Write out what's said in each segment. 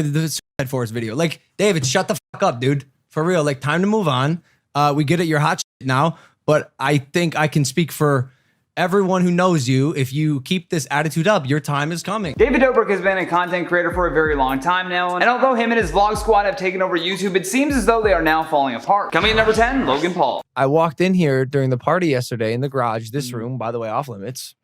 the Suicide Forest video. Like, David, shut the fuck up, dude. For real. Like, time to move on. We get it. You're hot shit now. But I think I can speak for everyone who knows you. If you keep this attitude up, your time is coming. David Dobrik has been a content creator for a very long time now, and although him and his vlog squad have taken over YouTube, it seems as though they are now falling apart. Coming in number 10, Logan Paul. I walked in here during the party yesterday in the garage, this room, by the way, off limits,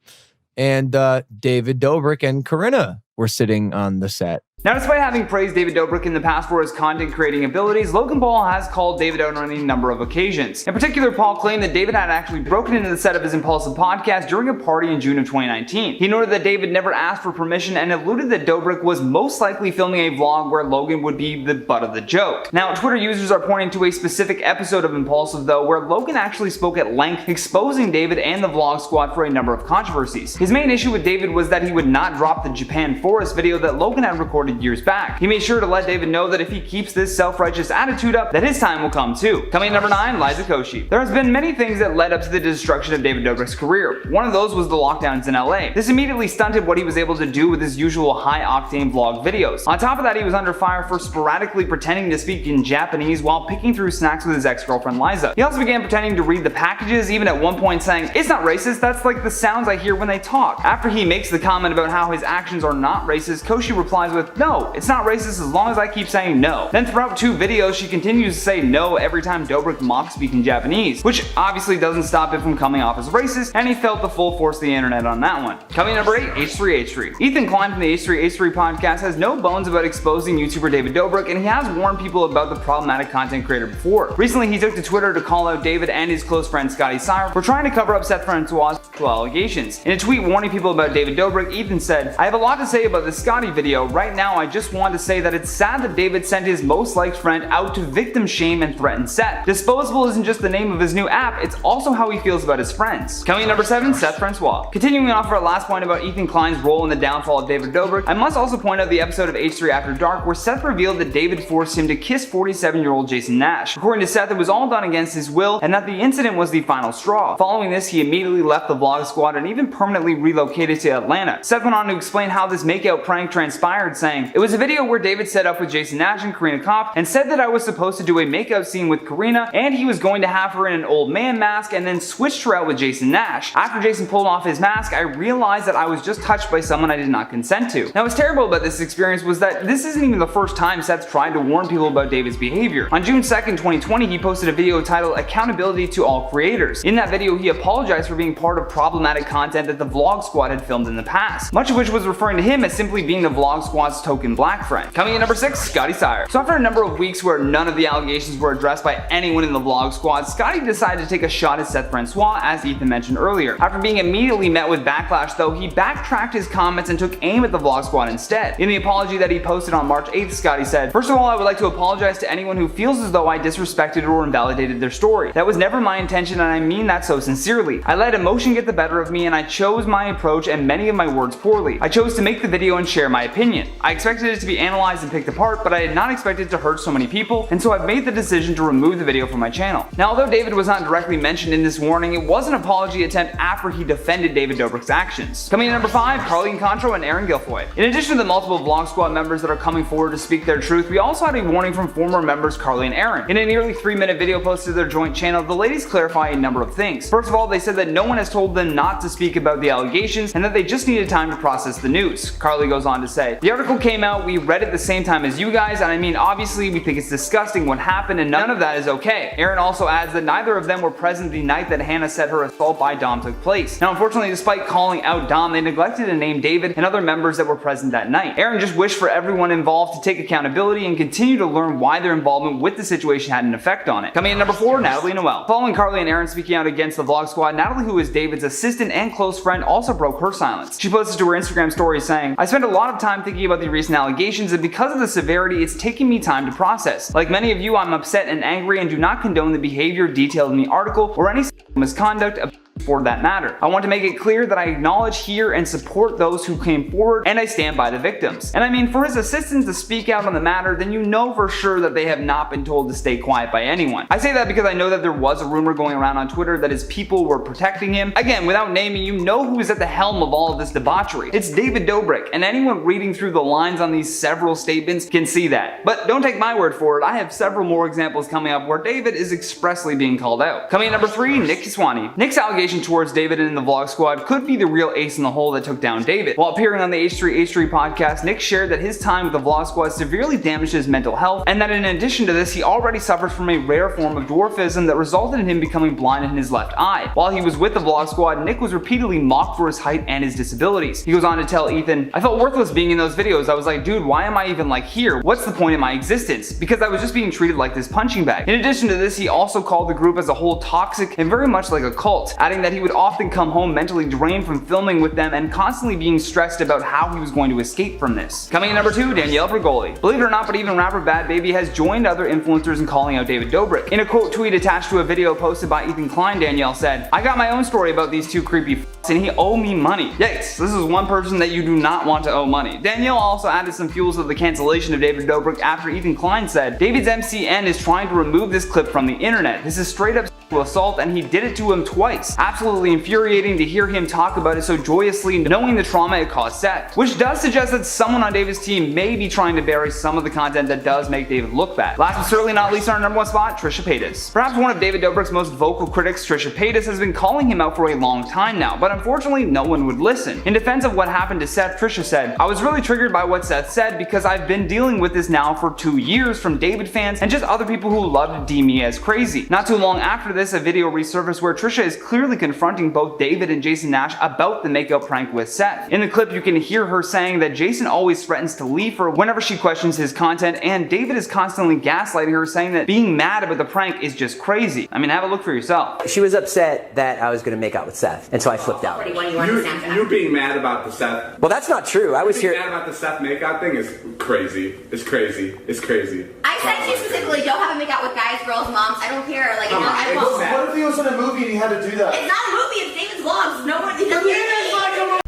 and David Dobrik and Corinna were sitting on the set. Now, despite having praised David Dobrik in the past for his content creating abilities, Logan Paul has called David out on a number of occasions. In particular, Paul claimed that David had actually broken into the set of his Impulsive podcast during a party in June of 2019. He noted that David never asked for permission and alluded that Dobrik was most likely filming a vlog where Logan would be the butt of the joke. Now, Twitter users are pointing to a specific episode of Impulsive, though, where Logan actually spoke at length, exposing David and the vlog squad for a number of controversies. His main issue with David was that he would not drop the Japan forest video that Logan had recorded years back. He made sure to let David know that if he keeps this self-righteous attitude up, that his time will come too. Coming in number 9, Liza Koshy. There has been many things that led up to the destruction of David Dobrik's career. One of those was the lockdowns in LA. This immediately stunted what he was able to do with his usual high-octane vlog videos. On top of that, he was under fire for sporadically pretending to speak in Japanese while picking through snacks with his ex-girlfriend Liza. He also began pretending to read the packages, even at one point saying, "It's not racist, that's like the sounds I hear when they talk." After he makes the comment about how his actions are not racist, Koshy replies with, "No, it's not racist as long as I keep saying no." Then throughout 2 videos, she continues to say no every time Dobrik mocks speaking Japanese, which obviously doesn't stop it from coming off as racist, and he felt the full force of the internet on that one. Coming number 8, H3H3. Ethan Klein from the H3H3 podcast has no bones about exposing YouTuber David Dobrik, and he has warned people about the problematic content creator before. Recently, he took to Twitter to call out David and his close friend Scotty Sire for trying to cover up Seth Francois' allegations. In a tweet warning people about David Dobrik, Ethan said, "I have a lot to say about this Scotty video. Right now, I just want to say that it's sad that David sent his most liked friend out to victim shame and threaten Seth. Disposable isn't just the name of his new app, it's also how he feels about his friends." Coming in number 7, Seth Francois. Continuing off our last point about Ethan Klein's role in the downfall of David Dobrik, I must also point out the episode of H3 After Dark where Seth revealed that David forced him to kiss 47-year-old Jason Nash. According to Seth, it was all done against his will and that the incident was the final straw. Following this, he immediately left the vlog squad and even permanently relocated to Atlanta. Seth went on to explain how this makeout prank transpired, saying, "It was a video where David set up with Jason Nash and Corinna Kopp and said that I was supposed to do a makeout scene with Corinna and he was going to have her in an old man mask and then switched her out with Jason Nash. After Jason pulled off his mask, I realized that I was just touched by someone I did not consent to." Now, what's terrible about this experience was that this isn't even the first time Seth tried to warn people about David's behavior. On June 2nd, 2020, he posted a video titled "Accountability to All Creators." In that video, he apologized for being part of problematic content that the vlog squad had filmed in the past, much of which was referring to him as simply being the vlog squad's token black friend. Coming in number 6, Scotty Sire. So after a number of weeks where none of the allegations were addressed by anyone in the vlog squad, Scotty decided to take a shot at Seth Francois, as Ethan mentioned earlier. After being immediately met with backlash though, he backtracked his comments and took aim at the vlog squad instead. In the apology that he posted on March 8th, Scotty said, "First of all, I would like to apologize to anyone who feels as though I disrespected or invalidated their story. That was never my intention and I mean that so sincerely. I let emotion get the better of me and I chose my approach and many of my words poorly. I chose to make the video and share my opinion. I expected it to be analyzed and picked apart, but I did not expect it to hurt so many people, and so I've made the decision to remove the video from my channel." Now, although David was not directly mentioned in this warning, it was an apology attempt after he defended David Dobrik's actions. Coming in number 5, Carlene Contro and Aaron Gilfoy. In addition to the multiple vlog squad members that are coming forward to speak their truth, we also had a warning from former members Carly and Aaron. In a nearly 3-minute video posted to their joint channel, the ladies clarify a number of things. First of all, they said that no one has told them not to speak about the allegations and that they just needed time to process the news. Carly goes on to say, "The article came out, we read it the same time as you guys, and I mean obviously we think it's disgusting what happened and none of that is okay." Aaron also adds that neither of them were present the night that Hannah said her assault by Dom took place. Now, unfortunately, despite calling out Dom, they neglected to name David and other members that were present that night. Aaron just wished for everyone involved to take accountability and continue to learn why their involvement with the situation had an effect on it. Coming in number 4, Natalie Noel. Following Carly and Aaron speaking out against the vlog squad, Natalie, who is David's assistant and close friend, also broke her silence. She posted to her Instagram story saying, "I spent a lot of time thinking about the recent allegations and because of the severity, it's taking me time to process. Like many of you, I'm upset and angry and do not condone the behavior detailed in the article or any misconduct for that matter. I want to make it clear that I acknowledge, hear, and support those who came forward, and I stand by the victims. And I mean, for his assistants to speak out on the matter, then you know for sure that they have not been told to stay quiet by anyone. I say that because I know that there was a rumor going around on Twitter that his people were protecting him. Again, without naming, you know who is at the helm of all of this debauchery. It's David Dobrik, and anyone reading through the lines on these several statements can see that. But don't take my word for it, I have several more examples coming up where David is expressly being called out. Coming at number 3, Nick Kiswani. Nick's allegation towards David and the Vlog Squad could be the real ace in the hole that took down David. While appearing on the H3H3 podcast, Nick shared that his time with the Vlog Squad severely damaged his mental health, and that in addition to this, he already suffered from a rare form of dwarfism that resulted in him becoming blind in his left eye. While he was with the Vlog Squad, Nick was repeatedly mocked for his height and his disabilities. He goes on to tell Ethan, "I felt worthless being in those videos. I was like, dude, why am I even like here? What's the point of my existence? Because I was just being treated like this punching bag." In addition to this, he also called the group as a whole toxic and very much like a cult, adding that he would often come home mentally drained from filming with them and constantly being stressed about how he was going to escape from this. Coming in number 2, Danielle Bregoli. Believe it or not, but even rapper Bad Baby has joined other influencers in calling out David Dobrik. In a quote tweet attached to a video posted by Ethan Klein, Danielle said, "I got my own story about these two creepy f***s and he owe me money." Yikes, this is one person that you do not want to owe money. Danielle also added some fuel to the cancellation of David Dobrik after Ethan Klein said, "David's MCN is trying to remove this clip from the internet. This is straight up sexual assault and he did it to him twice. Absolutely infuriating to hear him talk about it so joyously, knowing the trauma it caused Seth." Which does suggest that someone on David's team may be trying to bury some of the content that does make David look bad. Last but certainly not least, on our number 1 spot, Trisha Paytas. Perhaps one of David Dobrik's most vocal critics, Trisha Paytas, has been calling him out for a long time now, but unfortunately no one would listen. In defense of what happened to Seth, Trisha said, "I was really triggered by what Seth said because I've been dealing with this now for 2 years from David fans and just other people who love to deem me as crazy." Not too long after this, a video resurfaced where Trisha is clearly confronting both David and Jason Nash about the makeup prank with Seth. In the clip, you can hear her saying that Jason always threatens to leave her whenever she questions his content, and David is constantly gaslighting her, saying that being mad about the prank is just crazy. I mean, have a look for yourself. She was upset that I was going to make out with Seth, and so I flipped out. You being mad about the Seth? Well, that's not true. I was here. Being mad about the Seth makeout thing is crazy. It's crazy. It's crazy. I said to you specifically, don't have a make out with guys, girls, moms. I don't care. Like, I won't. What if he was in a movie and he had to do that? It's not a movie. It's David's vlogs. No one. He doesn't get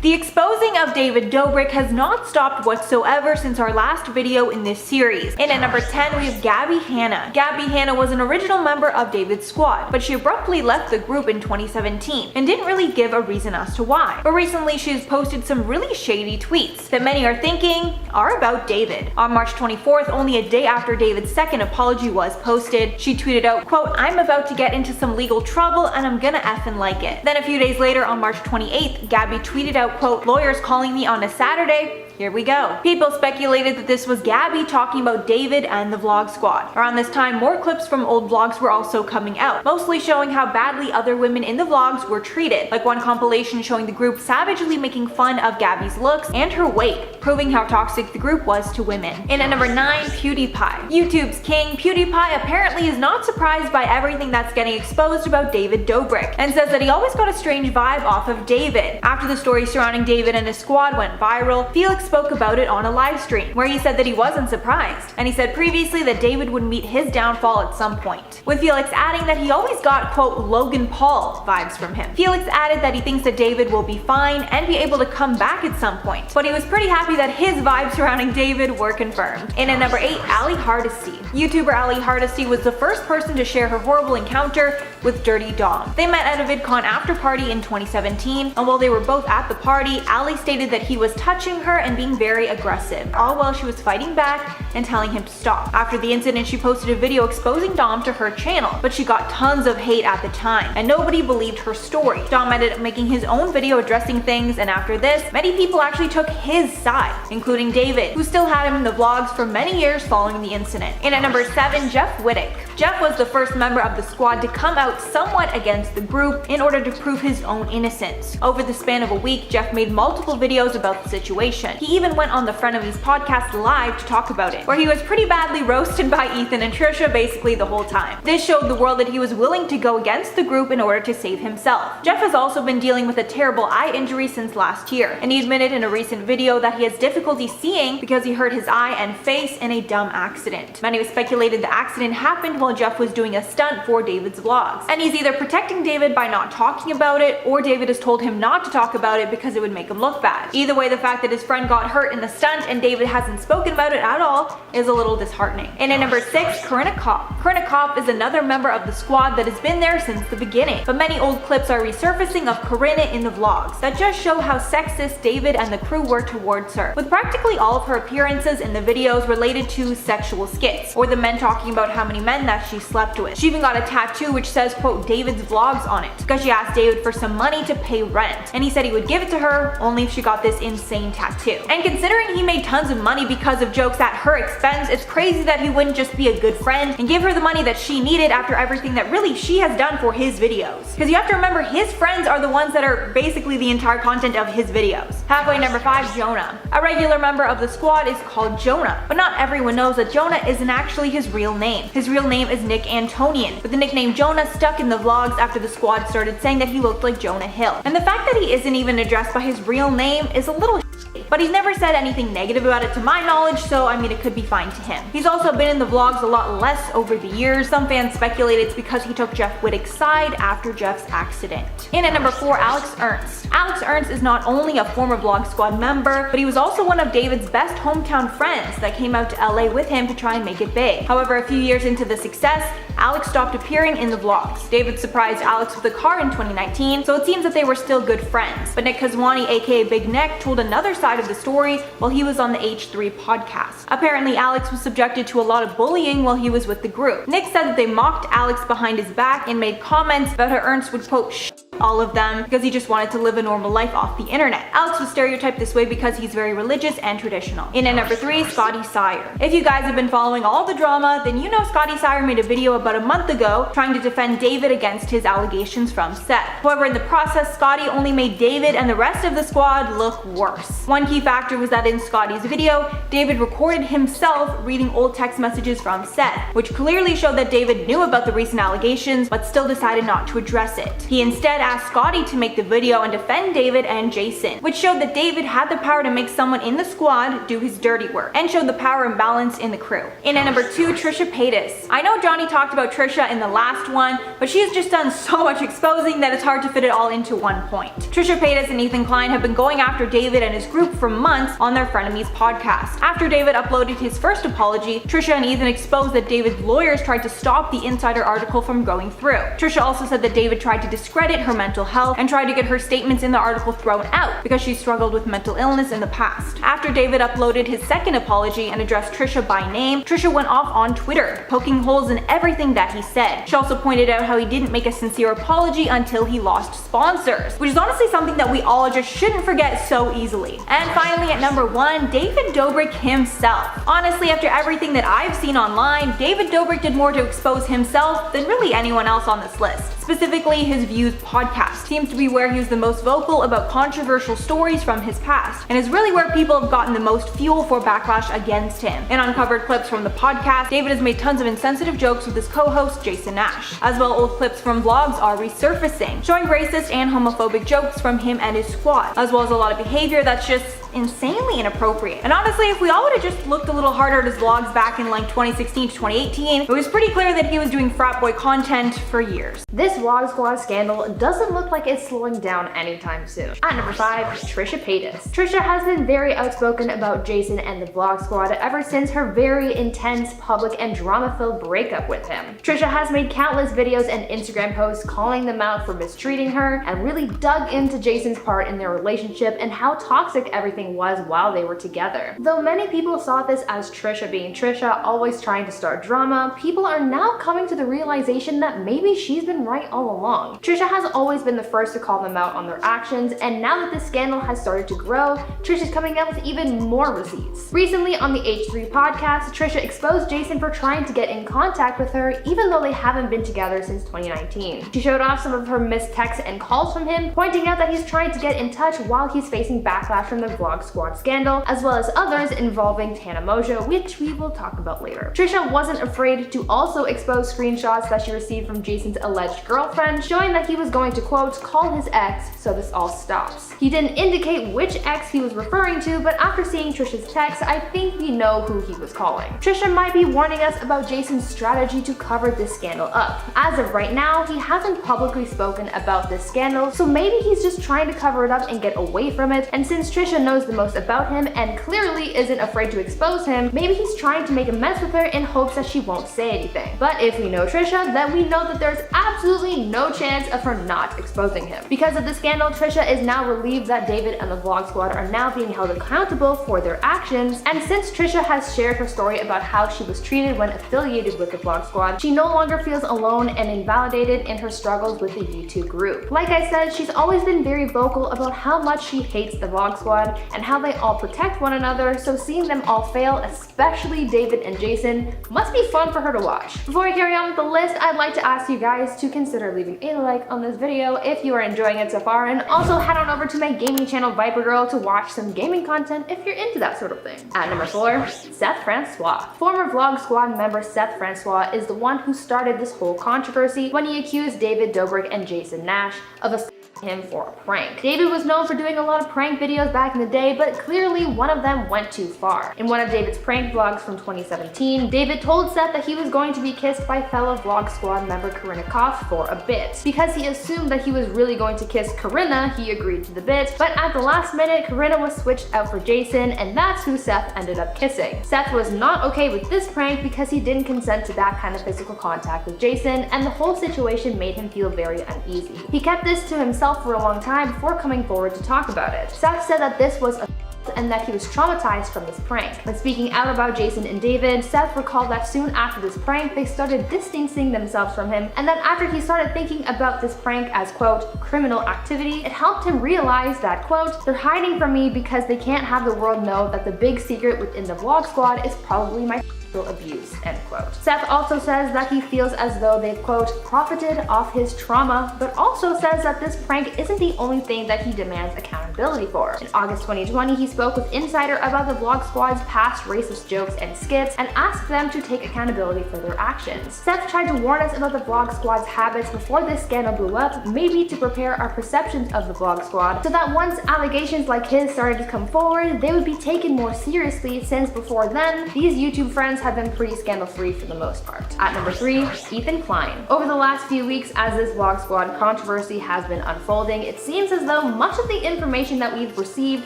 The exposing of David Dobrik has not stopped whatsoever since our last video in this series. And at number 10, we have Gabby Hanna. Gabby Hanna was an original member of David's squad, but she abruptly left the group in 2017 and didn't really give a reason as to why. But recently, she has posted some really shady tweets that many are thinking are about David. On March 24th, only a day after David's second apology was posted, she tweeted out, quote, "I'm about to get into some legal trouble and I'm gonna effing like it." Then a few days later, on March 28th, Gabby tweeted out, quote, "Lawyers calling me on a Saturday. Here we go." People speculated that this was Gabby talking about David and the Vlog Squad. Around this time, more clips from old vlogs were also coming out, mostly showing how badly other women in the vlogs were treated, like one compilation showing the group savagely making fun of Gabby's looks and her weight, proving how toxic the group was to women. And at number 9, PewDiePie. YouTube's king, PewDiePie apparently is not surprised by everything that's getting exposed about David Dobrik, and says that he always got a strange vibe off of David. After the story surrounding David and his squad went viral, Felix spoke about it on a live stream, where he said that he wasn't surprised, and he said previously that David would meet his downfall at some point, with Felix adding that he always got, quote, Logan Paul vibes from him. Felix added that he thinks that David will be fine and be able to come back at some point, but he was pretty happy that his vibes surrounding David were confirmed. And at number 8, Ali Hardesty. YouTuber Ali Hardesty was the first person to share her horrible encounter with Dirty Dom. They met at a VidCon after party in 2017, and while they were both at the party, Ali stated that he was touching her and being very aggressive, all while she was fighting back and telling him to stop. After the incident, she posted a video exposing Dom to her channel, but she got tons of hate at the time, and nobody believed her story. Dom ended up making his own video addressing things, and after this, many people actually took his side, including David, who still had him in the vlogs for many years following the incident. And at number 7, Jeff Wittick. Jeff was the first member of the squad to come out somewhat against the group in order to prove his own innocence. Over the span of a week, Jeff made multiple videos about the situation. He He even went on the Frenemies podcast live to talk about it, where he was pretty badly roasted by Ethan and Trisha basically the whole time. This showed the world that he was willing to go against the group in order to save himself. Jeff has also been dealing with a terrible eye injury since last year, and he admitted in a recent video that he has difficulty seeing because he hurt his eye and face in a dumb accident. Many have speculated the accident happened while Jeff was doing a stunt for David's vlogs, and he's either protecting David by not talking about it, or David has told him not to talk about it because it would make him look bad. Either way, the fact that his friend got hurt in the stunt and David hasn't spoken about it at all is a little disheartening. And at number 6, Corinna Kopp. Corinna Kopp is another member of the squad that has been there since the beginning, but many old clips are resurfacing of Corinna in the vlogs that just show how sexist David and the crew were towards her, with practically all of her appearances in the videos related to sexual skits, or the men talking about how many men that she slept with. She even got a tattoo which says, quote, David's vlogs on it, because she asked David for some money to pay rent, and he said he would give it to her only if she got this insane tattoo. And considering he made tons of money because of jokes at her expense, it's crazy that he wouldn't just be a good friend and give her the money that she needed after everything that really she has done for his videos. Because you have to remember, his friends are the ones that are basically the entire content of his videos. Halfway, number 5, Jonah. A regular member of the squad is called Jonah, but not everyone knows that Jonah isn't actually his real name. His real name is Nick Antonian, but the nickname Jonah stuck in the vlogs after the squad started saying that he looked like Jonah Hill. And the fact that he isn't even addressed by his real name is a little but he's never said anything negative about it to my knowledge, so I mean it could be fine to him. He's also been in the vlogs a lot less over the years. Some fans speculate it's because he took Jeff Wittick's side after Jeff's accident. In at number 4, Alex Ernst. Alex Ernst is not only a former Vlog Squad member, but he was also one of David's best hometown friends that came out to LA with him to try and make it big. However, a few years into the success, Alex stopped appearing in the vlogs. David surprised Alex with a car in 2019, so it seems that they were still good friends. But Nick Kazwani, aka Big Neck, told another side of the story while he was on the H3 podcast. Apparently, Alex was subjected to a lot of bullying while he was with the group. Nick said that they mocked Alex behind his back and made comments about how Ernst would quote all of them because he just wanted to live a normal life off the internet. Alex was stereotyped this way because he's very religious and traditional. In at number 3, Scotty Sire. If you guys have been following all the drama, then you know Scotty Sire made a video about a month ago trying to defend David against his allegations from Seth. However, in the process, Scotty only made David and the rest of the squad look worse. One key factor was that in Scotty's video, David recorded himself reading old text messages from Seth, which clearly showed that David knew about the recent allegations but still decided not to address it. He instead asked Scotty to make the video and defend David and Jason, which showed that David had the power to make someone in the squad do his dirty work, and showed the power imbalance in the crew. In at number 2, Trisha Paytas. I know Johnny talked about Trisha in the last one, but she has just done so much exposing that it's hard to fit it all into one point. Trisha Paytas and Ethan Klein have been going after David and his group for months on their Frenemies podcast. After David uploaded his first apology, Trisha and Ethan exposed that David's lawyers tried to stop the Insider article from going through. Trisha also said that David tried to discredit her mental health and tried to get her statements in the article thrown out because she struggled with mental illness in the past. After David uploaded his second apology and addressed Trisha by name, Trisha went off on Twitter, poking holes in everything that he said. She also pointed out how he didn't make a sincere apology until he lost sponsors, which is honestly something that we all just shouldn't forget so easily. And finally, at number 1, David Dobrik himself. Honestly, after everything that I've seen online, David Dobrik did more to expose himself than really anyone else on this list. Specifically, his Views podcast seems to be where he was the most vocal about controversial stories from his past, and is really where people have gotten the most fuel for backlash against him. In uncovered clips from the podcast, David has made tons of insensitive jokes with his co-host Jason Nash. As well, old clips from vlogs are resurfacing, showing racist and homophobic jokes from him and his squad, as well as a lot of behavior that's just insanely inappropriate. And honestly, if we all would have just looked a little harder at his vlogs back in like 2016 to 2018, it was pretty clear that he was doing frat boy content for years. This Vlog Squad scandal doesn't look like it's slowing down anytime soon. At number 5, Trisha Paytas. Trisha has been very outspoken about Jason and the Vlog Squad ever since her very intense, public, and drama-filled breakup with him. Trisha has made countless videos and Instagram posts calling them out for mistreating her, and really dug into Jason's part in their relationship and how toxic everything was while they were together. Though many people saw this as Trisha being Trisha, always trying to start drama, people are now coming to the realization that maybe she's been right all along. Trisha has always been the first to call them out on their actions, and now that this scandal has started to grow, Trisha's coming out with even more receipts. Recently on the H3 podcast, Trisha exposed Jason for trying to get in contact with her even though they haven't been together since 2019. She showed off some of her missed texts and calls from him, pointing out that he's trying to get in touch while he's facing backlash from the vlog Vlog Squad scandal, as well as others involving Tana Mojo, which we will talk about later. Trisha wasn't afraid to also expose screenshots that she received from Jason's alleged girlfriend, showing that he was going to, quote, call his ex so this all stops. He didn't indicate which ex he was referring to, but after seeing Trisha's text, I think we know who he was calling. Trisha might be warning us about Jason's strategy to cover this scandal up. As of right now, he hasn't publicly spoken about this scandal, so maybe he's just trying to cover it up and get away from it, and since Trisha knows the most about him and clearly isn't afraid to expose him, maybe he's trying to make a mess with her in hopes that she won't say anything. But if we know Trisha, then we know that there's absolutely no chance of her not exposing him. Because of the scandal, Trisha is now relieved that David and the Vlog Squad are now being held accountable for their actions, and since Trisha has shared her story about how she was treated when affiliated with the Vlog Squad, she no longer feels alone and invalidated in her struggles with the YouTube group. Like I said, she's always been very vocal about how much she hates the Vlog Squad and how they all protect one another, so seeing them all fail, especially David and Jason, must be fun for her to watch. Before I carry on with the list, I'd like to ask you guys to consider leaving a like on this video if you are enjoying it so far, and also head on over to my gaming channel Viper Girl to watch some gaming content if you're into that sort of thing. At number 4, Seth Francois. Former Vlog Squad member Seth Francois is the one who started this whole controversy when he accused David Dobrik and Jason Nash of assaulting him for a prank. David was known for doing a lot of prank videos back in the day, but clearly one of them went too far. In one of David's prank vlogs from 2017, David told Seth that he was going to be kissed by fellow Vlog Squad member Corinna Koff for a bit. Because he assumed that he was really going to kiss Corinna, he agreed to the bit, but at the last minute, Corinna was switched out for Jason, and that's who Seth ended up kissing. Seth was not okay with this prank because he didn't consent to that kind of physical contact with Jason, and the whole situation made him feel very uneasy. He kept this to himself for a long time before coming forward to talk about it. Seth said that this was a and that he was traumatized from this prank. When speaking out about Jason and David, Seth recalled that soon after this prank, they started distancing themselves from him, and that after he started thinking about this prank as, quote, criminal activity, it helped him realize that, quote, they're hiding from me because they can't have the world know that the big secret within the Vlog Squad is probably my abuse, end quote. Seth also says that he feels as though they've, quote, profited off his trauma, but also says that this prank isn't the only thing that he demands accountability for. In August 2020, he spoke with Insider about the Vlog Squad's past racist jokes and skits and asked them to take accountability for their actions. Seth tried to warn us about the Vlog Squad's habits before this scandal blew up, maybe to prepare our perceptions of the Vlog Squad, so that once allegations like his started to come forward, they would be taken more seriously, since before then, these YouTube friends have been pretty scandal-free for the most part. At number 3, Ethan Klein. Over the last few weeks, as this Vlog Squad controversy has been unfolding, it seems as though much of the information that we've received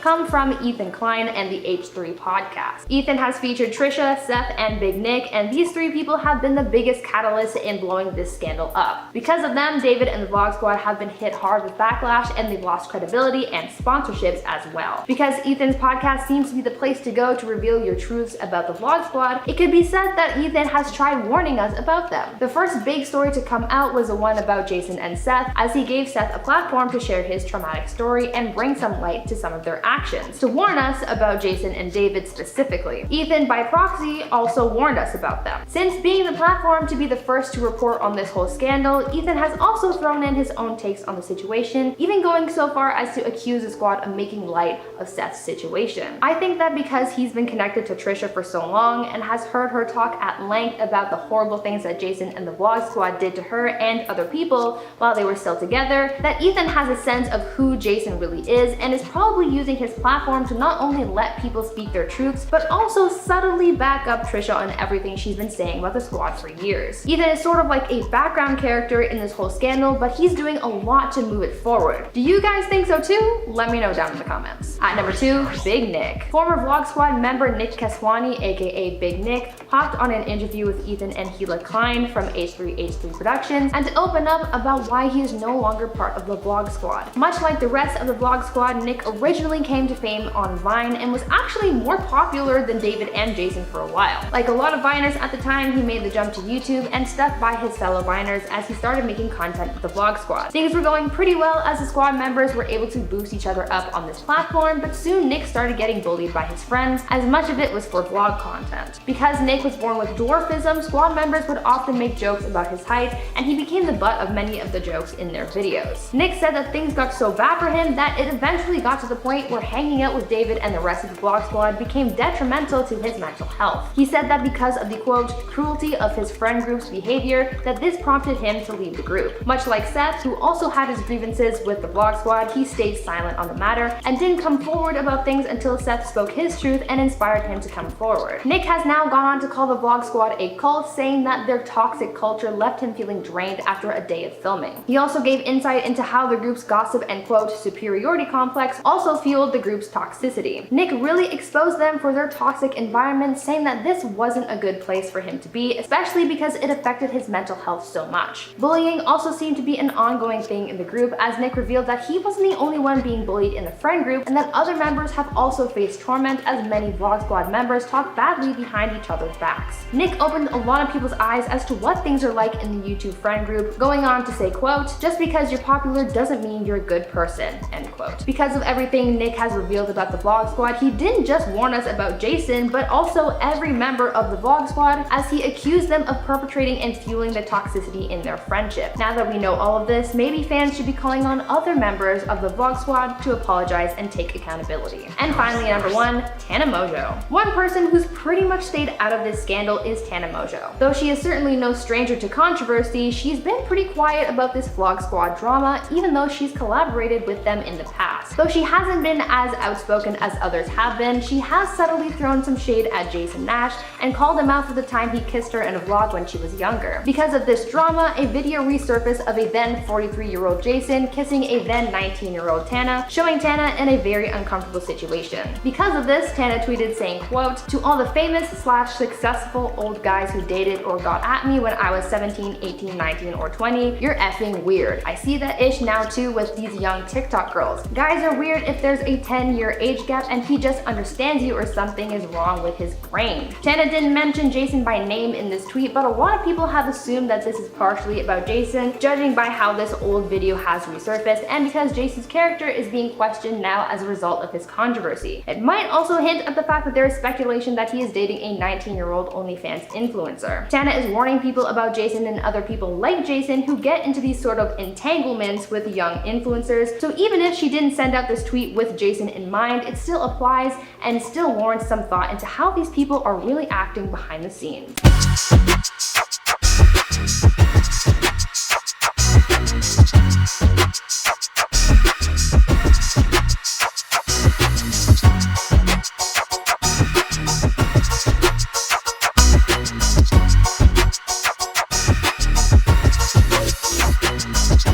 come from Ethan Klein and the H3 podcast. Ethan has featured Trisha, Seth, and Big Nick, and these three people have been the biggest catalyst in blowing this scandal up. Because of them, David and the Vlog Squad have been hit hard with backlash, and they've lost credibility and sponsorships as well. Because Ethan's podcast seems to be the place to go to reveal your truths about the Vlog Squad, it could be said that Ethan has tried warning us about them. The first big story to come out was the one about Jason and Seth, as he gave Seth a platform to share his traumatic story and bring some light to some of their actions, to warn us about Jason and David specifically. Ethan, by proxy, also warned us about them. Since being the platform to be the first to report on this whole scandal, Ethan has also thrown in his own takes on the situation, even going so far as to accuse the squad of making light of Seth's situation. I think that because he's been connected to Trisha for so long and has heard her talk at length about the horrible things that Jason and the Vlog Squad did to her and other people while they were still together, that Ethan has a sense of who Jason really is and is probably using his platform to not only let people speak their truths, but also subtly back up Trisha on everything she's been saying about the squad for years. Ethan is sort of like a background character in this whole scandal, but he's doing a lot to move it forward. Do you guys think so too? Let me know down in the comments. At number 2, Big Nick. Former Vlog Squad member Nick Keswani, aka Big Nick, hopped on an interview with Ethan and Gila Klein from H3 Productions and to open up about why he is no longer part of the Vlog Squad. Much like the rest of the Vlog Squad, Nick originally came to fame on Vine and was actually more popular than David and Jason for a while. Like a lot of Viners at the time, he made the jump to YouTube and stuck by his fellow Viners as he started making content with the Vlog Squad. Things were going pretty well as the squad members were able to boost each other up on this platform, but soon Nick started getting bullied by his friends, as much of it was for vlog content. Because Nick was born with dwarfism, squad members would often make jokes about his height, and he became the butt of many of the jokes in their videos. Nick said that things got so bad for him that it eventually eventually got to the point where hanging out with David and the rest of the Vlog Squad became detrimental to his mental health. He said that because of the quote, cruelty of his friend group's behavior, that this prompted him to leave the group. Much like Seth, who also had his grievances with the Vlog Squad, he stayed silent on the matter and didn't come forward about things until Seth spoke his truth and inspired him to come forward. Nick has now gone on to call the Vlog Squad a cult, saying that their toxic culture left him feeling drained after a day of filming. He also gave insight into how the group's gossip and quote, superiority complex also fueled the group's toxicity. Nick really exposed them for their toxic environment, saying that this wasn't a good place for him to be, especially because it affected his mental health so much. Bullying also seemed to be an ongoing thing in the group, as Nick revealed that he wasn't the only one being bullied in the friend group, and that other members have also faced torment, as many Vlog Squad members talk badly behind each other's backs. Nick opened a lot of people's eyes as to what things are like in the YouTube friend group, going on to say, quote, just because you're popular doesn't mean you're a good person, end quote. Because of everything Nick has revealed about the Vlog Squad, he didn't just warn us about Jason, but also every member of the Vlog Squad, as he accused them of perpetrating and fueling the toxicity in their friendship. Now that we know all of this, maybe fans should be calling on other members of the Vlog Squad to apologize and take accountability. And finally, number 1, Tana Mongeau. One person who's pretty much stayed out of this scandal is Tana Mongeau. Though she is certainly no stranger to controversy, she's been pretty quiet about this Vlog Squad drama, even though she's collaborated with them in the past. Though she hasn't been as outspoken as others have been, she has subtly thrown some shade at Jason Nash and called him out for the time he kissed her in a vlog when she was younger. Because of this drama, a video resurfaced of a then 43-year-old Jason kissing a then 19-year-old Tana, showing Tana in a very uncomfortable situation. Because of this, Tana tweeted saying, quote, to all the famous / successful old guys who dated or got at me when I was 17, 18, 19, or 20, you're effing weird. I see that ish now too with these young TikTok girls. Guys are weird if there's a 10-year age gap and he just understands you or something is wrong with his brain. Tana didn't mention Jason by name in this tweet, but a lot of people have assumed that this is partially about Jason, judging by how this old video has resurfaced and because Jason's character is being questioned now as a result of his controversy. It might also hint at the fact that there is speculation that he is dating a 19-year-old OnlyFans influencer. Tana is warning people about Jason and other people like Jason who get into these sort of entanglements with young influencers, so even if she didn't send out this tweet with Jason in mind, it still applies and still warrants some thought into how these people are really acting behind the scenes.